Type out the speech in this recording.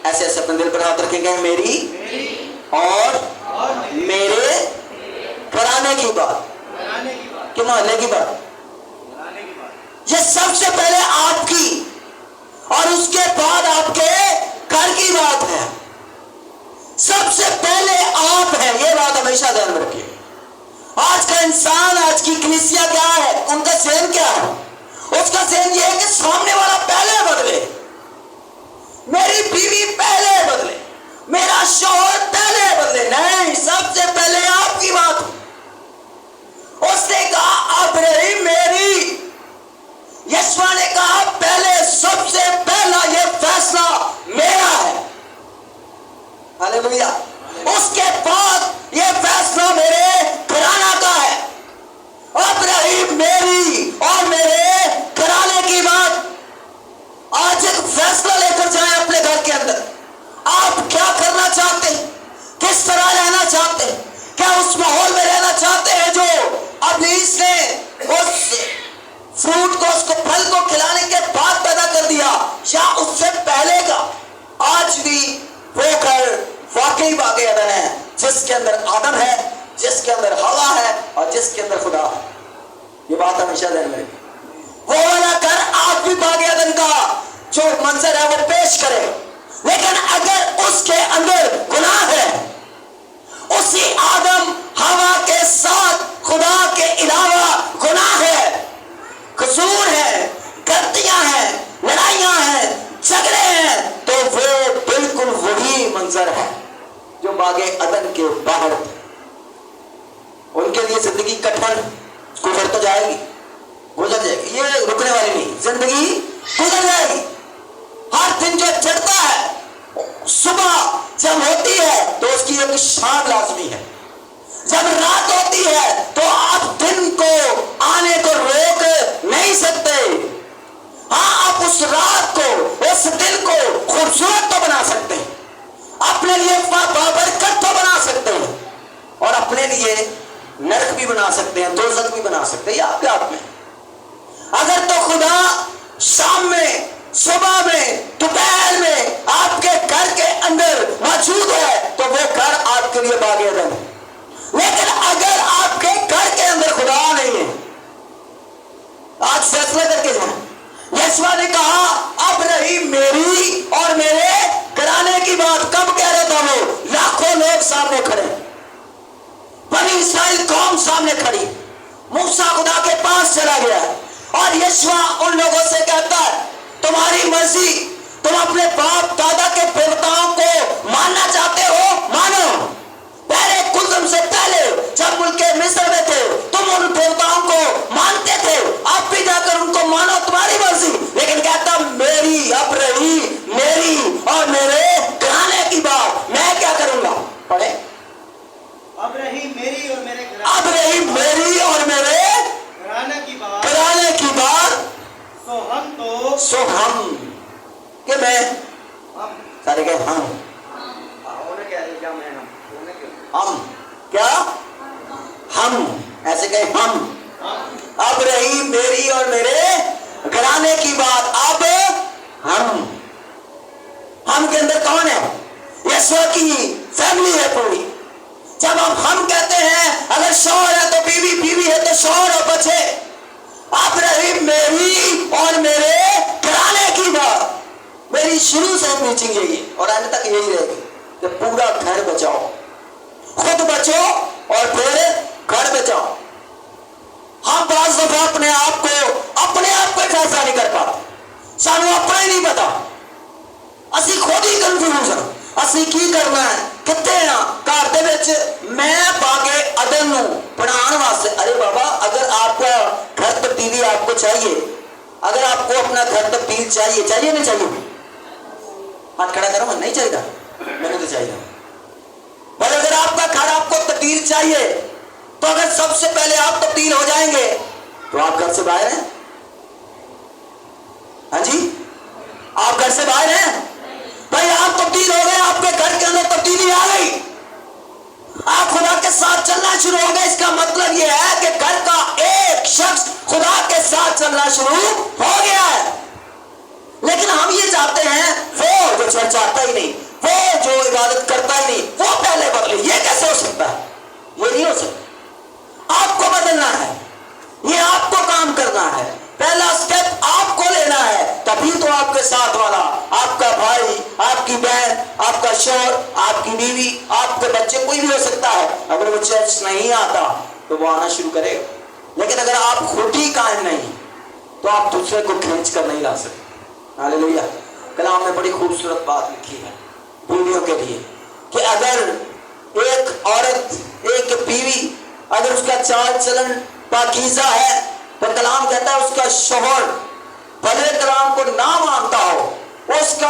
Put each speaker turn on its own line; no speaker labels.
ایسے ایسے اپنے دل پر ہاتھ رکھیں گے، میری اور میرے گھرانے کی بات، کہ محلے کی بات، یہ سب سے پہلے آپ کی اور اس کے بعد آپ کے گھر کی بات ہے. سب سے پہلے آپ ہیں، یہ بات ہمیشہ ذہن میں رکھیے. آج کا انسان، آج کی کلیسیا کیا ہے، ان کا ذہن کیا ہے؟ اس کا ذہن یہ ہے کہ سامنے والا پہلے بدلے، میری بیوی پہلے بدلے، میرا شوہر پہلے بدلے. نہیں، سب سے پہلے آپ کی بات. اس نے کہا اب رہی میری. یسوع نے کہا پہلے سب سے پہلا یہ فیصلہ میرا ہے. ہاللیلویا. اس کے بعد یہ فیصلہ میرے گھرانہ کا ہے. اب رہی میری اور میرے گھرانے کی بات. آج ایک فیصلہ لے کر جائیں اپنے گھر کے اندر. آپ کیا کرنا چاہتے ہیں؟ کس طرح رہنا چاہتے ہیں؟ کیا اس ماحول میں رہنا چاہتے ہیں جو ابلیس نے اس فروٹ کو، اس کو پھل کو کھلانے کے بعد پیدا کر دیا، یا اس سے پہلے کا؟ آج بھی وہ گھر واقعی باغ عدن ہے جس کے اندر آدم ہے، جس کے اندر ہوا ہے اور جس کے اندر خدا ہے. یہ بات ہمیشہ ذہن میں رکھیں. وہ والا گھر آج بھی باغ عدن کا جو منظر ہے وہ پیش کرے، لیکن اگر اس کے اندر گناہ ہے، اسی آدم ہوا کے ساتھ خدا کے علاوہ گناہ ہے، قصور ہے، غلطیاں ہیں، لڑائیاں ہیں، جھگڑے ہیں، تو وہ بالکل وہی منظر ہے جو باغ عدن کے باہر تھے. ان کے لیے زندگی کٹھن گزر تو جائے گی، گزر جائے گی، یہ رکنے والی نہیں، زندگی گزر جائے گی. ہر دن جو چڑھتا ہے، صبح جب ہوتی ہے تو اس کی ایک شام لازمی ہے. جب رات ہوتی ہے تو آپ دن کو آنے کو روک نہیں سکتے. ہاں، آپ اس رات کو، اس دن کو خوبصورت تو بنا سکتے ہیں، اپنے لیے بابرکت تو بنا سکتے ہیں، اور اپنے لیے نرک بھی بنا سکتے ہیں، دوزخ بھی بنا سکتے ہیں. یہ آپ کے ہاتھ میں. اگر تو خدا شام میں، صبح میں، دوپہر میں آپ کے گھر کے اندر موجود ہے تو وہ گھر آپ کے لیے باغ عدن ہے. لیکن اگر آپ کے گھر کے اندر خدا نہیں ہے، آج فیصلہ کر کے جائیں. یسوع نے کہا اب رہی میری اور میرے گھرانے کی بات. کب کہہ رہا تھا وہ؟ لاکھوں لوگ سامنے کھڑے، بنی اسرائیل قوم سامنے کھڑی. موسیٰ خدا کے پاس چلا گیا اور یسوع ان لوگوں سے کہتا ہے تمہاری مرضی، تم اپنے باپ دادا کے دیوتاؤں کو ماننا چاہتے ہو، مانو. پہلے کلدم سے پہلے جب ملک مصر میں تھے تم ان دیوتاؤں کو مانتے تھے، اب بھی جا کر ان کو مانو، تمہاری مرضی. لیکن کہتا میری، اب رہی میری اور میرے گھرانے کی بات. میں کیا کروں گا؟ پڑھیں.
اب رہی میری اور میرے
اب رہی میری اور میرے
گھرانے کی بات،
گھرانے کی بات.
سو ہم
کہ میں
ہم
سارے کہ ہم کیا ہم ایسے کہ ہم. اب رہی میری اور میرے گھرانے کی بات. اب ہم کے اندر کون ہے؟ یسوع کی فیملی ہے پوری. جب ہم کہتے ہیں اگر شوہر ہے تو بیوی، بیوی ہے تو شوہر اور بچے. اب رہی میری اور میرے گھرانے کی بات. میری شروع سے میٹنگ یہی اور آج تک یہی رہے گی کہ پورا گھر بچاؤ، خود بچو اور پھر گھر بچاؤ. ہم بعض دفعہ اپنے آپ کو فیصلہ نہیں کر پاتے، سانو اپنا ہی نہیں پتا، اسی خود ہی کنفیوز ہیں. اسی کی کرنا ہے، کتے ہیں گھر دے وچ. میں باغ عدن نوں بناਉਣ واسطے، ارے بابا اگر آپ کا گھر تبدیلی آپ کو چاہیے، اگر آپ کو اپنا گھر تبدیل چاہیے نہیں چاہیے؟ ہاتھ کھڑا کرو. نہیں چاہیے، میں نے تو چاہیے. بھائی اگر آپ کا گھر آپ کو تبدیل چاہیے تو اگر سب سے پہلے آپ تبدیل ہو جائیں گے تو آپ گھر سے باہر ہیں. ہاں جی، آپ گھر سے باہر ہیں. بھائی آپ تبدیل ہو گئے، آپ کے گھر کے اندر تبدیلی آ گئی، آپ خدا کے ساتھ چلنا شروع ہو گئے. اس کا مطلب یہ ہے کہ گھر کا ایک شخص خدا کے ساتھ چلنا شروع ہو گیا ہے. لیکن ہم یہ چاہتے ہیں وہ جو چرچ آتا ہی نہیں، کے ساتھ والا، آپ کا بھائی، آپ کی بہن، آپ کا شوہر، آپ کی بیوی، آپ کے بچے، کوئی بھی ہو سکتا ہے، اگر وہ چرچ نہیں آتا تو وہ آنا شروع کرے گا. لیکن اگر آپ خود ہی قائم نہیں تو آپ دوسرے کو کھینچ کر نہیں لا سکتے. ہاللیلویہ. کلام میں بڑی خوبصورت بات لکھی ہے بیویوں کے لیے کہ اگر ایک عورت، ایک بیوی، اگر اس کا چال چلن پاکیزہ ہے تو کلام کہتا ہے اس کا شوہر بھلے کلام کو نہ مانتا ہو، اس کا